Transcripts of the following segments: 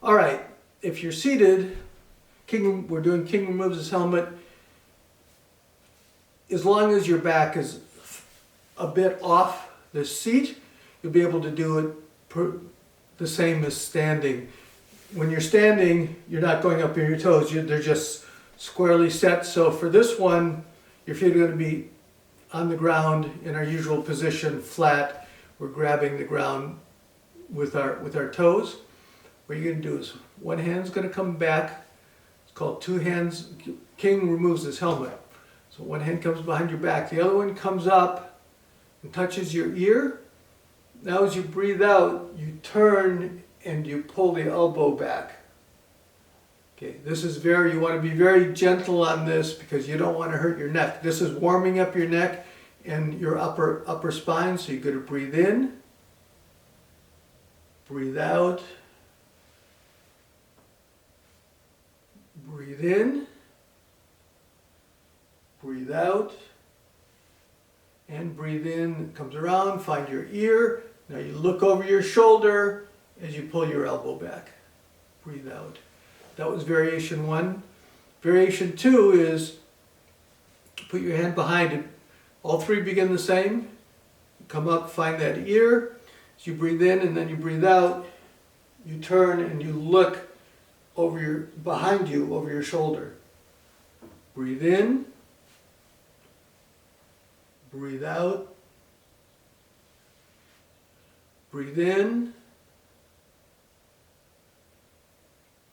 All right, if you're seated, we're doing King removes his helmet. As long as your back is a bit off the seat, you'll be able to do it the same as standing. When you're standing, you're not going up in your toes, they're just squarely set. So for this one, your feet are going to be on the ground in our usual position, flat. We're grabbing the ground with our toes. What you're going to do is one hand's going to come back. It's called two hands. King removes his helmet. So one hand comes behind your back. The other one comes up and touches your ear. Now as you breathe out, you turn and you pull the elbow back. Okay, this is you want to be very gentle on this because you don't want to hurt your neck. This is warming up your neck and your upper spine. So you're going to breathe in, breathe out, breathe in, breathe out, and breathe in. Comes around, find your ear. Now you look over your shoulder as you pull your elbow back. Breathe out. That was variation 1. Variation 2 is put your hand behind it. All three begin the same. Come up, find that ear. As you breathe in and then you breathe out, you turn and you look behind you, over your shoulder. Breathe in. Breathe out. Breathe in.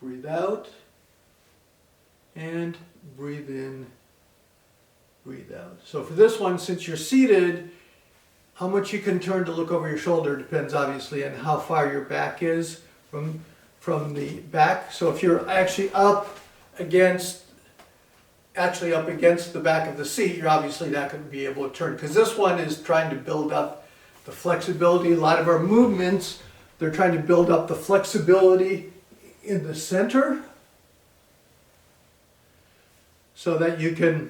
Breathe out. And breathe in. Breathe out. So for this one, since you're seated, how much you can turn to look over your shoulder depends obviously on how far your back is from the back. So if you're actually up against the back of the seat, you're obviously not going to be able to turn, because this one is trying to build up the flexibility. A lot of our movements, they're trying to build up the flexibility in the center so that you can,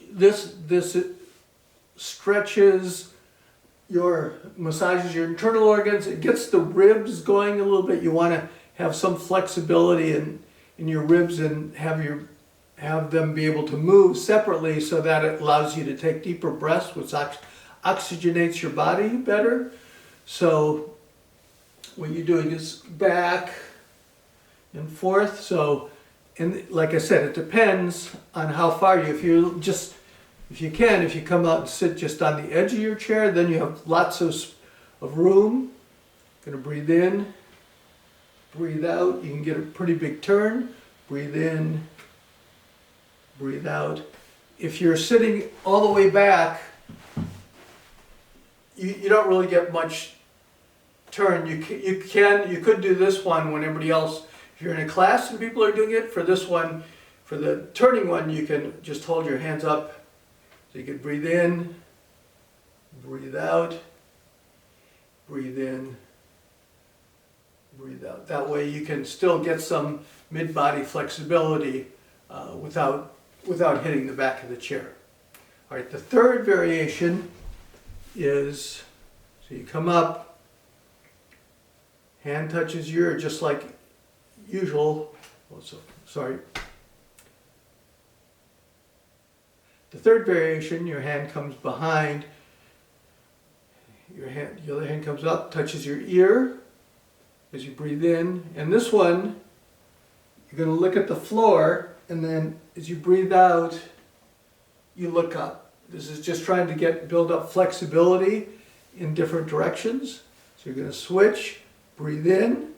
this stretches massages your internal organs. It gets the ribs going a little bit. You want to have some flexibility in your ribs and have them be able to move separately so that it allows you to take deeper breaths, which oxygenates your body better. So what you're doing is back and forth. So, and like I said, it depends on how far if you come out and sit just on the edge of your chair, then you have lots of room. Going to breathe in, breathe out. You can get a pretty big turn. Breathe in, breathe out. If you're sitting all the way back, you don't really get much turn. You could do this one when everybody else, if you're in a class and people are doing it. For this one, for the turning one, you can just hold your hands up. So you can breathe in, breathe out, breathe in, breathe out. That way you can still get some mid-body flexibility without hitting the back of the chair. All right, the third variation is, so you come up, hand touches your ear just like usual. Sorry. The third variation, your hand comes behind, the other hand comes up, touches your ear as you breathe in. And this one, you're going to look at the floor, and then as you breathe out, you look up. This is just trying to build up flexibility in different directions. So you're going to switch, breathe in,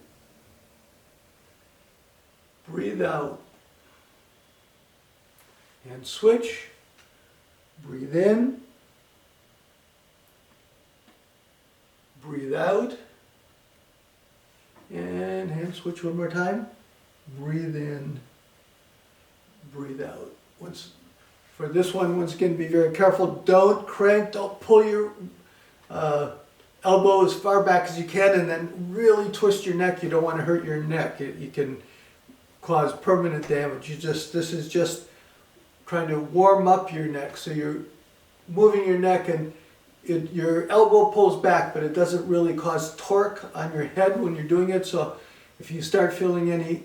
breathe out, and switch. Breathe in, breathe out, and hand switch one more time. Breathe in, breathe out. For this one, once again, be very careful. Don't pull your elbow as far back as you can and then really twist your neck. You don't want to hurt your neck. You can cause permanent damage. This is just trying to warm up your neck. So you're moving your neck and your elbow pulls back, but it doesn't really cause torque on your head when you're doing it. So If you start feeling any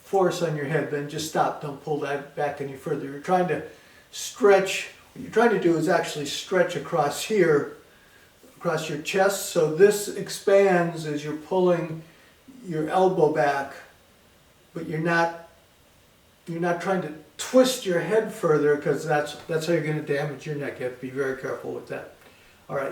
force on your head, then just stop. Don't pull that back any further. You're trying to stretch. What you're trying to do is actually stretch across here, across your chest. So this expands as you're pulling your elbow back, but you're not trying to twist your head further, because that's how you're going to damage your neck. You have to be very careful with that.